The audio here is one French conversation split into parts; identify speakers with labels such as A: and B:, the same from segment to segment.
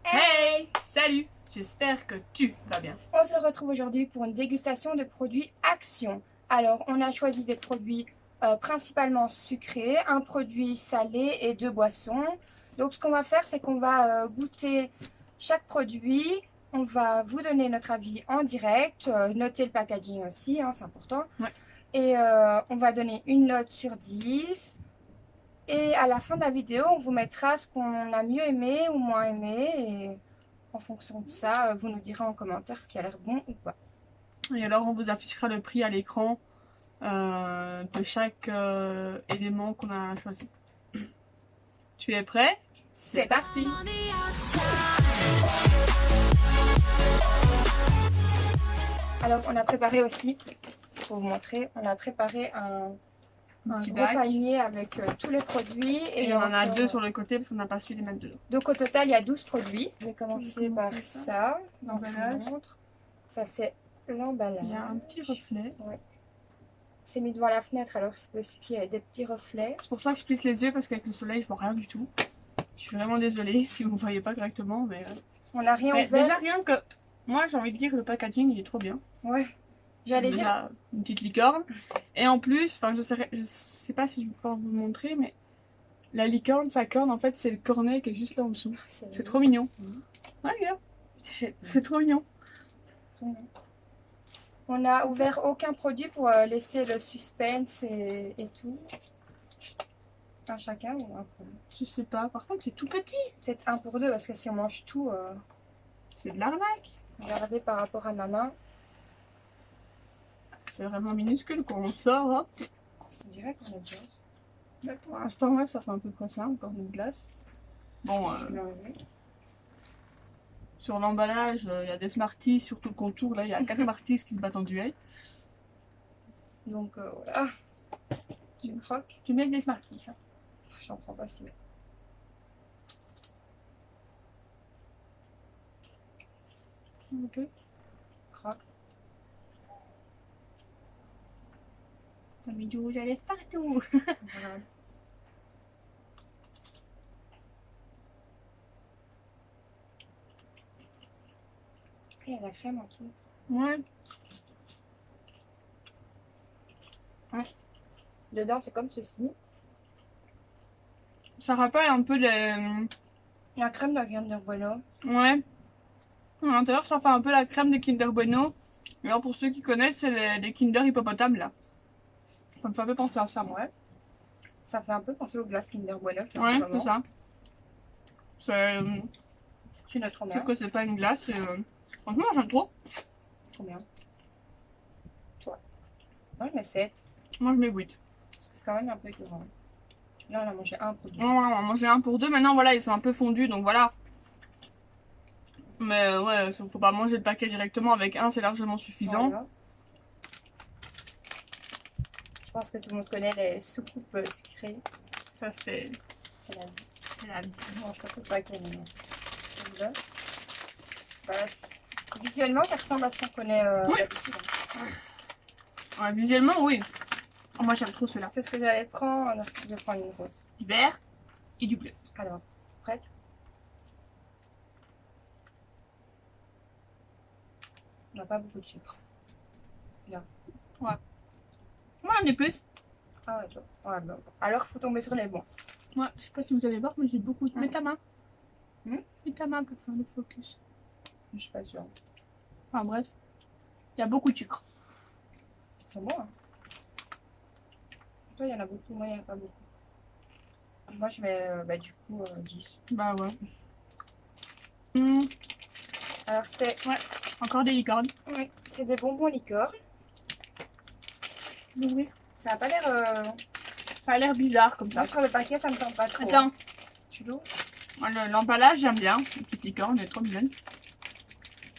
A: Hey! Salut! J'espère que tu vas bien.
B: On se retrouve aujourd'hui pour une dégustation de produits Action. Alors, on a choisi des produits principalement sucrés, un produit salé et 2 boissons. Donc, ce qu'on va faire, c'est qu'on va goûter chaque produit. On va vous donner notre avis en direct, noter le packaging aussi, hein, c'est important.
A: Ouais.
B: Et on va donner une note sur 10. Et à la fin de la vidéo, on vous mettra ce qu'on a mieux aimé ou moins aimé. Et en fonction de ça, vous nous direz en commentaire ce qui a l'air bon ou pas.
A: Et alors, on vous affichera le prix à l'écran de chaque élément qu'on a choisi. Tu es prêt?
B: C'est parti! Alors, on a préparé aussi, pour vous montrer, on a préparé un
A: Petit
B: gros
A: bac.
B: panier avec tous les produits.
A: Et on en a
B: encore,
A: deux sur le côté parce qu'on n'a pas su les mettre dedans.
B: Donc, au total, il y a 12 produits. Je vais commencer par
A: ça.
B: ça. Donc, je
A: L'emballage.
B: vous montre. Ça, c'est l'emballage.
A: Il y a un petit reflet.
B: Ouais. C'est mis devant la fenêtre, alors c'est possible qu'il y ait des petits reflets.
A: C'est pour ça que je plisse les yeux parce qu'avec le soleil, je vois rien du tout. Je suis vraiment désolée si vous ne voyez pas correctement. Mais
B: On n'a rien
A: mais
B: ouvert.
A: déjà, rien que. Moi, j'ai envie de dire que le packaging il est trop bien.
B: Ouais. J'allais dire.
A: Déjà, une petite licorne. Et en plus, enfin, je sais pas si je peux vous montrer, mais la licorne, sa corne, en fait, c'est le cornet qui est juste là en dessous. C'est trop mignon. Ouais, regarde. C'est trop mignon.
B: On n'a ouvert aucun produit pour laisser le suspense et tout. Un chacun ou un produit?
A: Je sais pas. Par contre, c'est tout petit.
B: Peut-être un pour deux, parce que si on mange tout,
A: C'est de l'arnaque.
B: regardez par rapport à ma main.
A: C'est vraiment minuscule quand on sort. Hop.
B: On dirait qu'on est bien.
A: Pour l'instant, ouais, ça fait à peu près ça, encore une glace. Bon,
B: Je vais l'enlever.
A: sur l'emballage, il y a des Smarties, sur tout le contour. Là, il y a 4 Smarties qui se battent en duel.
B: Donc voilà. Je croque.
A: Tu mets des Smarties, ça.
B: J'en prends pas si bien.
A: Ok.
B: Croque.
A: T'as mis du rouge à lèvres partout.
B: Voilà. Et il y a la crème en dessous.
A: Ouais.
B: Dedans, c'est comme ceci.
A: Ça rappelle un peu les.
B: La crème de Kinder Bueno.
A: Ouais. À l'intérieur, ça fait un peu la crème de Kinder Bueno. Et alors, pour ceux qui connaissent, c'est les Kinder hippopotames là. Ça me fait un peu penser à ça, moi.
B: Ouais. Ça fait un peu penser aux glaces Kinder Bueno.
A: Ouais, c'est ça.
B: Tu notes trop bien.
A: Sauf que c'est pas une glace. Franchement, j'aime trop.
B: Trop bien. Toi. Moi, je mets 7.
A: Moi, je mets 8.
B: C'est quand même un peu écœurant. Là, on a mangé un produit.
A: Non, on va manger un pour deux. Maintenant, voilà, ils sont un peu fondus, donc voilà. Mais ouais, faut pas manger le paquet directement. Avec un, c'est largement suffisant.
B: Voilà. Je pense que tout le monde connaît les soucoupes sucrées.
A: Ça, c'est
B: C'est la vie.
A: la vie.
B: Non, je pense pas qu'il y a voilà. Visuellement, ça ressemble à ce qu'on connaît
A: Oui.
B: d'habitude.
A: Ouais, visuellement, oui. Oh, moi, j'aime trop ceux-là.
B: C'est ce que j'allais prendre. Je vais prendre une rose.
A: Du vert et du bleu.
B: Alors, prête? On n'a pas beaucoup de sucre.
A: Moi, j'en ai plus.
B: Ah ouais, toi. Ouais, bon. Alors, faut tomber sur les bons.
A: Ouais, je sais pas si vous allez voir, mais j'ai beaucoup. Mets ta main.
B: Hmm?
A: Mets ta main pour faire le focus.
B: Je suis pas sûre.
A: Enfin, bref. Il y a beaucoup de sucre.
B: Ils sont bons, hein. Toi, il y en a beaucoup. Moi, il n'y en a pas beaucoup. Moi, je mets du coup 10.
A: Bah ouais.
B: Alors, c'est
A: Encore des licornes.
B: oui, c'est des bonbons licorne.
A: D'ouvrir.
B: Ça n'a pas l'air.
A: Ça a l'air bizarre comme ça.
B: Moi, sur le paquet, ça me tente pas trop.
A: Attends.
B: Tu l'ouvres?
A: L'emballage, j'aime bien. Une petite licorne, elle est trop mignonne.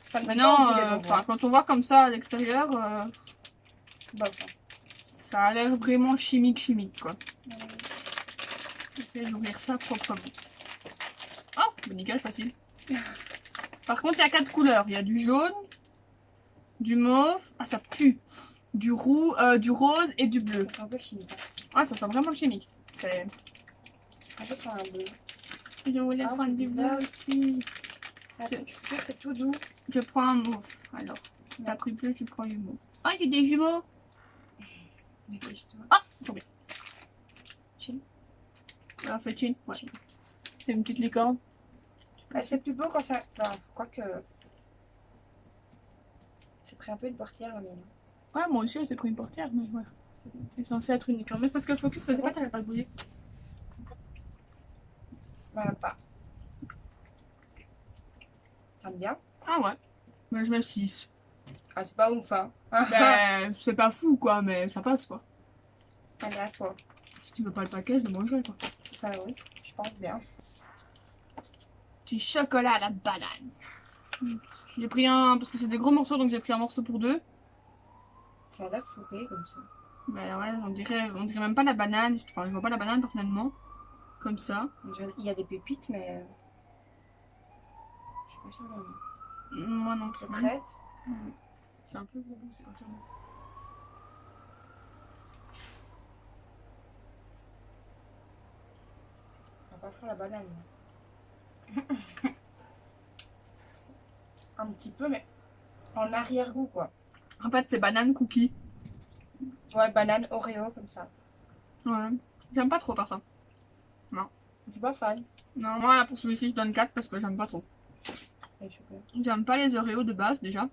B: Ça me
A: Maintenant,
B: tente des bonbons.
A: quand on voit comme ça à l'extérieur,
B: Bof, hein.
A: ça a l'air vraiment chimique, quoi. J'essaie d'ouvrir ça proprement. Oh, bah nickel, facile. Par contre, il y a 4 couleurs. Il y a du jaune, du mauve, ah ça pue, du rose et du bleu.
B: C'est un peu chimique.
A: Ah, ça sent vraiment chimique. C'est
B: Un peu comme un bleu.
A: Je voulais
B: Ah,
A: prendre
B: c'est
A: du
B: bizarre.
A: bleu aussi.
B: La texture, c'est tout doux.
A: Je prends un mauve. Alors, t'as pris bleu, je prends le mauve. Oh, j'ai des jumeaux. Ah, tombé.
B: Chin.
A: Alors, fait chin. Ouais. C'est une petite licorne.
B: C'est plus beau quand ça... Enfin, quoique... C'est pris un peu une portière, la mienne.
A: Ouais, moi aussi, j'ai pris une portière, mais ouais. C'est censé être une licorne. Mais c'est parce que le focus faisait pas, t'avais pas bouillé.
B: Voilà, pas. T'aimes bien?
A: Ah ouais. Mais je mets 6.
B: Ah, c'est pas ouf, hein.
A: Ben, c'est pas fou, quoi, mais ça passe, quoi.
B: Allez, à toi.
A: Si tu veux pas le paquet, je le mangerai, quoi.
B: Enfin, oui, je pense bien.
A: Petit chocolat à la banane. J'ai pris un, parce que c'est des gros morceaux, donc j'ai pris un morceau pour 2.
B: Ça a l'air fourré, comme ça.
A: Ben ouais, on dirait même pas la banane. Enfin, je vois pas la banane, personnellement. Comme ça.
B: Il y a des pépites, mais... Je suis pas sûre de moi.
A: Moi non plus.
B: T'es prête?
A: C'est un peu gros goût, c'est pas sûr.
B: On va pas faire la banane. Un petit peu, mais en arrière-goût, quoi.
A: En fait, c'est banane cookie.
B: Ouais, banane Oreo, comme ça.
A: Ouais. J'aime pas trop par ça.
B: Je suis pas fan.
A: Non, moi là pour celui-ci, je donne 4 parce que j'aime pas trop.
B: Et chocolat.
A: J'aime pas les Oreos de base déjà.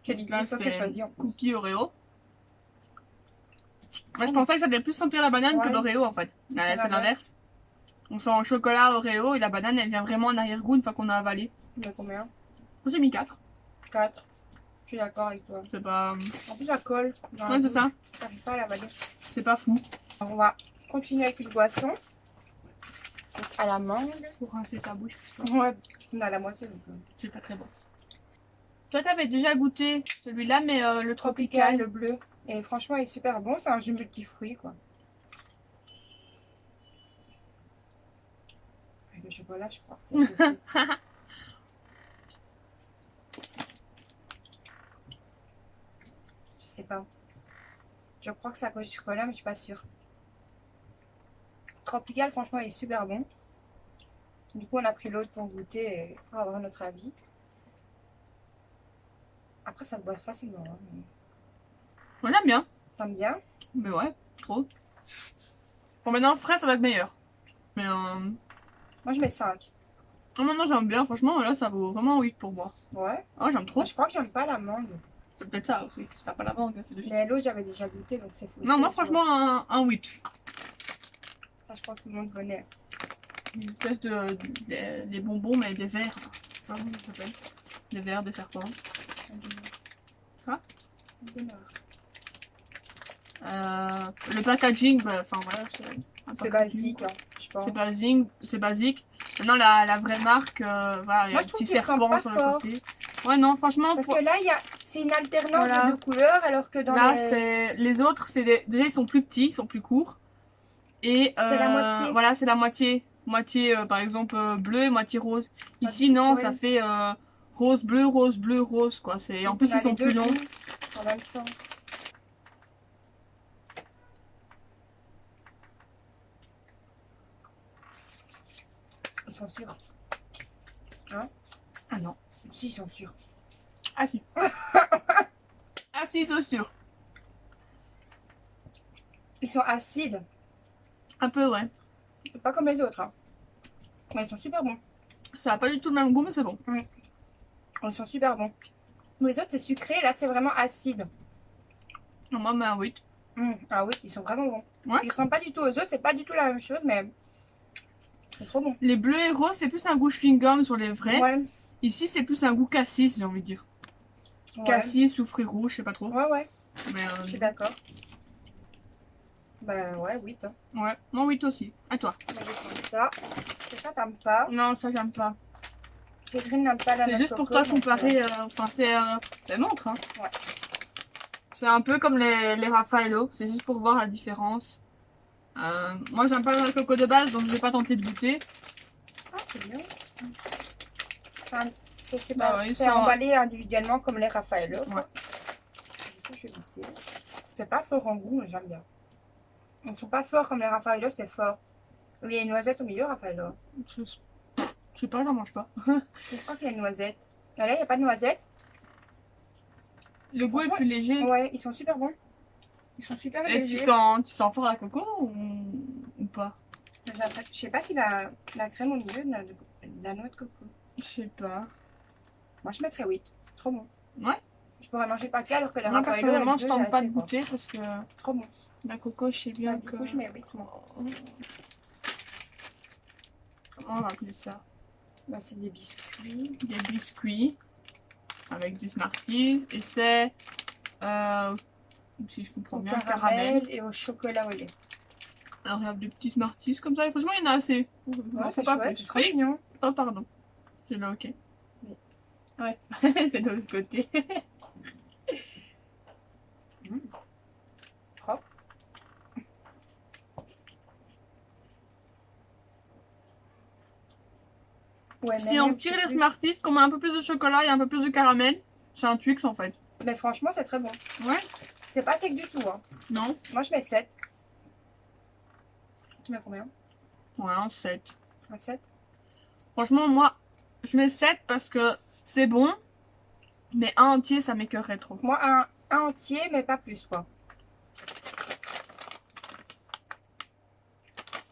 B: Quelle idée,
A: Là,
B: c'est toi qui as
A: c'est
B: choisi en plus.
A: cookie Oreo. Moi, je pensais que j'allais plus sentir la banane que
B: Ouais.
A: l'Oreo en fait.
B: C'est
A: C'est
B: l'inverse.
A: l'inverse. On sent chocolat Oreo et la banane elle vient vraiment en arrière-goût une fois qu'on a avalé.
B: Tu mets combien?
A: Moi j'ai mis 4.
B: 4. Je suis d'accord avec toi.
A: C'est pas.
B: En plus, ça colle. dans la
A: Ouais, c'est
B: bouche.
A: ça.
B: J'arrive pas à l'avaler.
A: C'est pas fou.
B: Alors, on va continuer avec une boisson. Donc, à la mangue.
A: Pour rincer sa bouche. Parce que
B: Ouais, on a la moitié. Donc,
A: c'est pas très bon. Toi t'avais déjà goûté celui-là, mais le
B: tropical,
A: tropical.
B: le bleu. Et franchement, il est super bon. C'est un jus multifruits, quoi. Avec le chocolat, je crois. C'est aussi. Je sais pas. Je crois que c'est à cause du chocolat, mais je suis pas sûre. Tropical, franchement, il est super bon. Du coup, on a pris l'autre pour goûter et pour avoir notre avis. Après, ça se boit facilement. Hein, mais...
A: Moi j'aime bien.
B: T'aimes bien?
A: Mais ouais, trop. Bon maintenant frais ça va être meilleur. Mais
B: Moi, je mets 5.
A: non, maintenant j'aime bien, franchement là ça vaut vraiment 8 pour moi.
B: Ouais.
A: Oh j'aime trop.
B: Moi, je crois que j'aime pas la mangue.
A: C'est peut-être ça aussi. Si t'as pas la mangue, c'est logique.
B: Mais l'autre, j'avais déjà goûté, donc c'est faux.
A: Non, moi franchement un 8.
B: Ça, je crois que tout le monde connaît.
A: Une espèce des bonbons mais des verres. Je sais pas comment ça s'appelle. Des verres, des serpents. Quoi? Le packaging, bah, enfin voilà,
B: C'est basique, hein, je pense.
A: c'est basique. Maintenant la vraie marque, voilà, il y
B: Moi,
A: a
B: je
A: un
B: trouve
A: petit
B: qu'il ressemble
A: serpent
B: pas
A: sur le
B: fort.
A: côté. Ouais non, franchement,
B: Parce que là, c'est une alternance
A: Voilà.
B: de deux couleurs, alors que dans
A: là
B: les...
A: c'est les autres, déjà ils sont plus petits, ils sont plus courts. Et
B: C'est la moitié.
A: voilà, c'est la moitié. Moitié par exemple bleu, moitié rose. Ici non,
B: ouais.
A: ça fait rose, bleu, rose quoi. C'est en plus
B: On a
A: ils sont
B: les
A: plus
B: deux
A: longs.
B: goûts en même temps. Ils sont sûrs. Hein?
A: Ah non.
B: Si, ils sont sûrs.
A: Ah si. Ah si, c'est sûr.
B: Ils sont acides.
A: Un peu ouais.
B: Pas comme les autres. Hein. Mais ils sont super bons.
A: Ça a pas du tout le même goût mais c'est bon.
B: Ils sont super bons. Les autres, c'est sucré. Là, c'est vraiment acide.
A: Non, moi mais un 8.
B: Ah oui, ils sont vraiment bons.
A: Ouais.
B: Ils ressemblent pas du tout aux autres. C'est pas du tout la même chose, mais c'est trop bon.
A: Les bleus et roses c'est plus un goût chewing-gum sur les vrais.
B: Ouais.
A: Ici c'est plus un goût cassis j'ai envie de dire.
B: Ouais.
A: Cassis ou fruits rouges, je sais pas trop.
B: Ouais, ouais.
A: Mais
B: Je suis d'accord. Bah ouais, 8. Hein.
A: ouais, moi 8 aussi. À toi.
B: Moi, je vais prendre ça. C'est ça, t'aimes pas.
A: Non, ça j'aime pas.
B: Séverine n'aime pas la
A: C'est
B: noix
A: juste
B: de
A: pour
B: coco,
A: toi
B: donc,
A: comparer, enfin c'est montre hein.
B: Ouais.
A: C'est un peu comme les Raffaello, c'est juste pour voir la différence. Moi j'aime pas la noix de coco de base donc je vais pas tenter de goûter.
B: Ah, c'est bien. Enfin, c'est
A: Bah ouais,
B: c'est emballé individuellement comme les Raffaello.
A: Ouais.
B: Du coup, je vais goûter. C'est pas fort en goût, mais j'aime bien. Ils sont pas forts comme les Raffaello, c'est fort. Les noisettes au milieu, Raffaello.
A: Je sais pas, j'en mange pas.
B: Je crois qu'il y a une noisette. Là, il n'y a pas de noisette.
A: Le goût est plus léger.
B: Ouais, ils sont super bons. Ils sont super
A: Et
B: légers.
A: tu sens fort la coco ou pas?
B: Je sais pas si la crème au milieu de la noix de coco.
A: Je sais pas.
B: Moi, je mettrais 8. Trop bon.
A: Ouais.
B: Je pourrais manger pas qu'à alors que la
A: Moi,
B: Raffaello,
A: personnellement,
B: elle
A: je
B: deux,
A: tente
B: c'est
A: pas de
B: assez, quoi.
A: goûter parce que
B: Trop bon.
A: la coco, je sais bien
B: Ouais, du
A: que...
B: coup, je mets 8, moi.
A: Comment on va appeler ça?
B: Bah, c'est des biscuits.
A: Des biscuits avec des Smarties et c'est, si je comprends
B: Au
A: bien,
B: caramel et au chocolat au lait.
A: Alors il y a des petits Smarties comme ça et franchement il y en a assez.
B: Ouais, c'est
A: pas
B: chouette,
A: plus.
B: c'est trop
A: Oui.
B: mignon.
A: Oh pardon, c'est là ok.
B: Oui.
A: Ouais, c'est de l'autre côté.
B: Propre. Ouais,
A: Si on tire les Smarties, qu'on met un peu plus de chocolat et un peu plus de caramel, c'est un Twix en fait.
B: Mais franchement, c'est très bon.
A: Ouais.
B: C'est pas sec du tout. Hein.
A: Non.
B: Moi, je mets 7. Tu mets combien?
A: Ouais, un 7.
B: Un 7.
A: Franchement, moi, je mets 7 parce que c'est bon, mais un entier, ça m'écœurerait trop.
B: Moi, un entier, mais pas plus, quoi.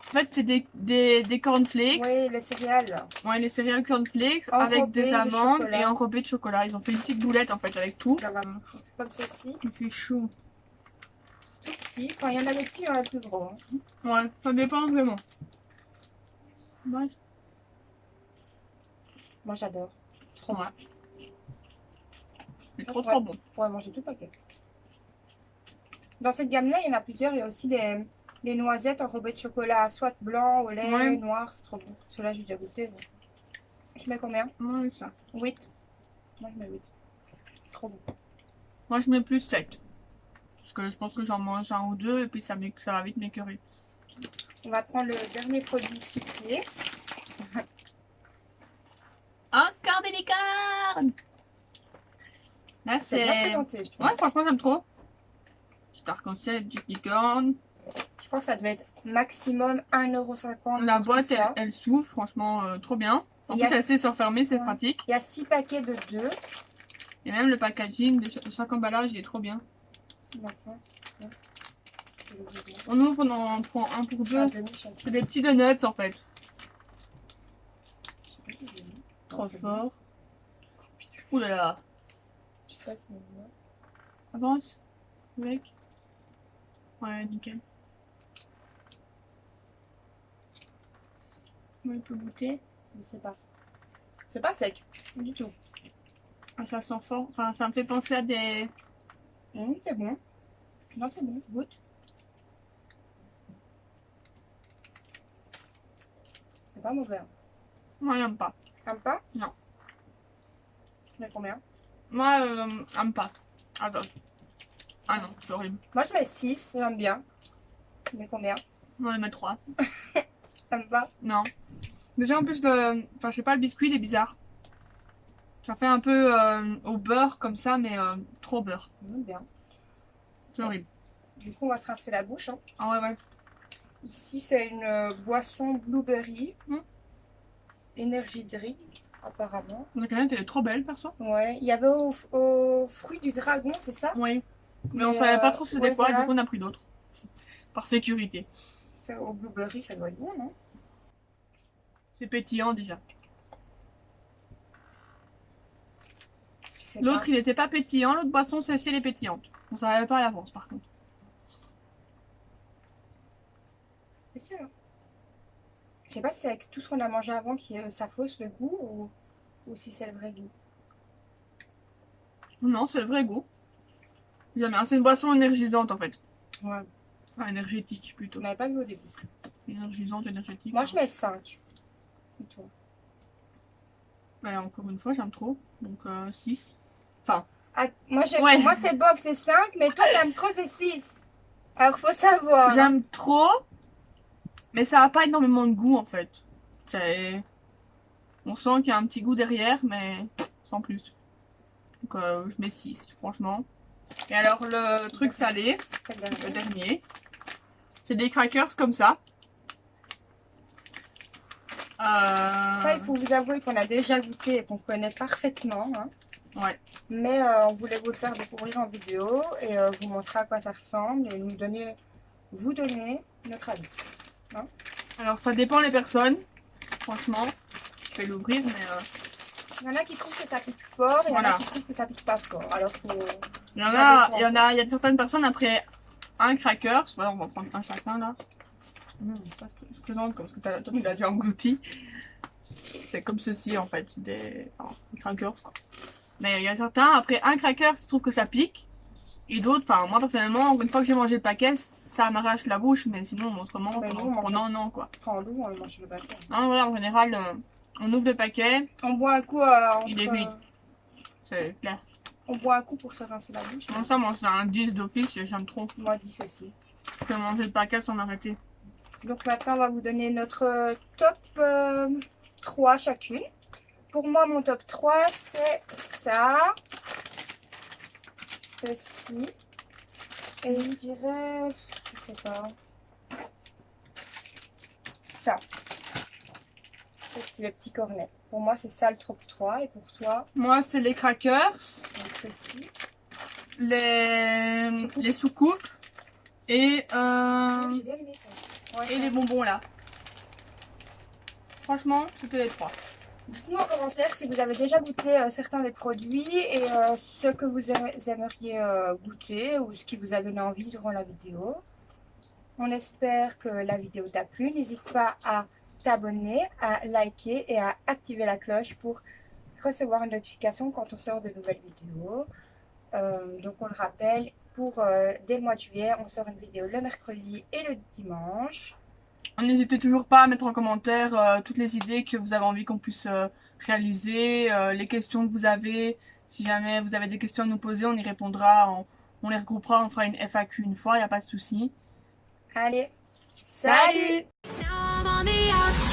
A: En fait, c'est des cornflakes.
B: Oui, les céréales. Là.
A: Ouais, les céréales cornflakes
B: Enrobées
A: avec des
B: de
A: amandes
B: chocolat.
A: et enrobées de chocolat. Ils ont fait une petite boulette en fait avec tout.
B: Ça va. C'est comme ceci.
A: Il fait chaud.
B: C'est tout petit. Enfin, il y en a des petits, il y en a plus gros. Hein.
A: Ouais, ça dépend vraiment. Ouais.
B: Moi, j'adore.
A: Trop bon. C'est trop
B: Ouais.
A: trop bon.
B: On pourrait manger tout le paquet. Dans cette gamme-là, il y en a plusieurs. Il y a aussi les noisettes enrobées de chocolat, soit blanc, au lait,
A: Ouais.
B: noir. C'est trop bon. Celui-là, j'ai déjà goûté. Donc. Je mets combien?
A: Ouais, ça.
B: 8. Moi, je mets 8. Trop bon.
A: Moi, je mets plus 7. Parce que je pense que j'en mange un ou deux et puis ça va vite m'écœurer.
B: On va prendre le dernier produit sucré.
A: Encore des licornes! Là,
B: C'est bien
A: c'est...
B: présenté, je trouve.
A: Ouais, franchement, j'aime trop. Petit arc-en-ciel, petite licorne.
B: Je crois que ça devait être maximum 1,50 €.
A: La
B: pour
A: boîte,
B: tout ça.
A: elle s'ouvre, franchement, trop bien. En
B: Il y
A: plus,
B: a-
A: elle sait se refermer, c'est
B: Ouais.
A: pratique.
B: Il y a 6 paquets de 2.
A: Et même le packaging de chaque emballage, il est trop bien.
B: D'accord. Ouais.
A: On ouvre, on en prend un pour deux.
B: Un demi chacun.
A: C'est des petits donuts en fait.
B: Je sais pas si j'ai mis.
A: Trop
B: Non,
A: fort. Ouh là là.
B: Je sais pas si on voit.
A: Avance. Avec. Ouais, nickel. Ouais, il peut goûter.
B: Je sais pas. C'est pas sec du tout.
A: Ah, ça sent fort. Enfin, ça me fait penser à des...
B: C'est bon. Non, c'est bon. Goûte. C'est pas mauvais. Hein.
A: Moi, j'aime pas.
B: T'aimes pas?
A: Non.
B: Tu mets combien?
A: Moi, j'aime pas. Attends. Ah non, c'est horrible.
B: Moi, je mets 6. J'aime bien. Tu mets combien?
A: Moi, je mets 3.
B: T'aimes pas?
A: Non. Déjà, en plus, enfin, je sais pas, le biscuit, il est bizarre. Ça fait un peu au beurre comme ça, mais trop beurre.
B: J'aime bien.
A: C'est horrible.
B: Du coup, on va se rincer la bouche. Hein.
A: Ah ouais, ouais.
B: Ici, c'est une boisson blueberry.
A: Hmm.
B: Énergie drink, apparemment.
A: La canette, elle est trop belle, perso.
B: Ouais, il y avait au fruit du dragon, c'est ça?
A: Oui. Mais on savait pas trop si c'était
B: ouais,
A: quoi,
B: voilà.
A: du coup, on a pris d'autres. Par sécurité.
B: C'est au blueberry, ça doit être bon, non?
A: C'est pétillant déjà.
B: Je sais
A: L'autre,
B: pas.
A: il était pas pétillant. L'autre boisson, celle-ci, elle est pétillante. On savait pas à l'avance, par contre.
B: C'est ça. Je sais pas si c'est avec tout ce qu'on a mangé avant qui ça fausse le goût ou si c'est le vrai goût.
A: Non, c'est le vrai goût. Jamais. C'est une boisson énergisante, en fait.
B: Ouais.
A: Enfin, énergétique, plutôt.
B: On n'avait pas vu au début.
A: Énergisante, énergétique.
B: Moi, je mets 5. Et toi?
A: Ouais, encore une fois, j'aime trop. Donc, 6. Enfin,
B: Ah, moi,
A: Ouais.
B: moi c'est bof, c'est 5, mais toi, t'aimes trop, c'est 6. Alors, faut savoir.
A: j'aime trop. Mais ça a pas énormément de goût, en fait. On sent qu'il y a un petit goût derrière, mais sans plus. Donc, je mets 6, franchement. Et alors, le truc salé,
B: C'est le
A: le
B: dernier.
A: dernier, c'est des crackers comme ça.
B: Ça, il faut vous avouer qu'on a déjà goûté et qu'on connaît parfaitement. Hein.
A: Ouais.
B: Mais on voulait vous le faire découvrir en vidéo et vous montrer à quoi ça ressemble et vous donner notre avis. Hein.
A: Alors ça dépend les personnes, franchement. Je vais l'ouvrir, mais...
B: Il y en a qui trouvent que ça pique fort et il y en a qui trouvent que ça pique pas fort. Alors
A: il y a certaines personnes après un cracker, voilà, on va prendre un chacun là. Je présente comme ce que toi tu l'as déjà englouti. C'est comme ceci en fait, des crackers quoi. Mais il y a certains, après un cracker, ils trouvent que ça pique. Et d'autres, enfin moi personnellement, une fois que j'ai mangé le paquet, ça m'arrache la bouche, mais sinon autrement, non quoi.
B: Enfin, nous, on mange le paquet.
A: Hein, voilà, en général, on ouvre le paquet.
B: On boit un coup
A: il est vide. C'est clair.
B: On boit un coup pour se rincer la bouche.
A: Moi ça, moi c'est un 10 d'office, j'aime trop.
B: Moi 10 aussi.
A: Je peux manger le paquet sans m'arrêter.
B: Donc maintenant on va vous donner notre top 3 chacune. Pour moi mon top 3 c'est ça, ceci et je dirais, je sais pas, ça. C'est le petit cornet. Pour moi c'est ça le top 3 et pour toi?
A: Moi c'est les crackers,
B: donc ceci,
A: les soucoupes et,
B: j'ai bien aimé ça. Ouais,
A: et les bonbons là. Franchement, c'était les 3.
B: Dites-nous en commentaire si vous avez déjà goûté certains des produits et ce que vous aimeriez goûter ou ce qui vous a donné envie durant la vidéo. On espère que la vidéo t'a plu. N'hésite pas à t'abonner, à liker et à activer la cloche pour recevoir une notification quand on sort de nouvelles vidéos. Donc on le rappelle, dès le mois de juillet, on sort une vidéo le mercredi et le dimanche.
A: N'hésitez toujours pas à mettre en commentaire toutes les idées que vous avez envie qu'on puisse réaliser, les questions que vous avez. Si jamais vous avez des questions à nous poser, on y répondra, on les regroupera, on fera une FAQ une fois, il n'y a pas de souci.
B: Allez, salut!
C: Now I'm on the outside.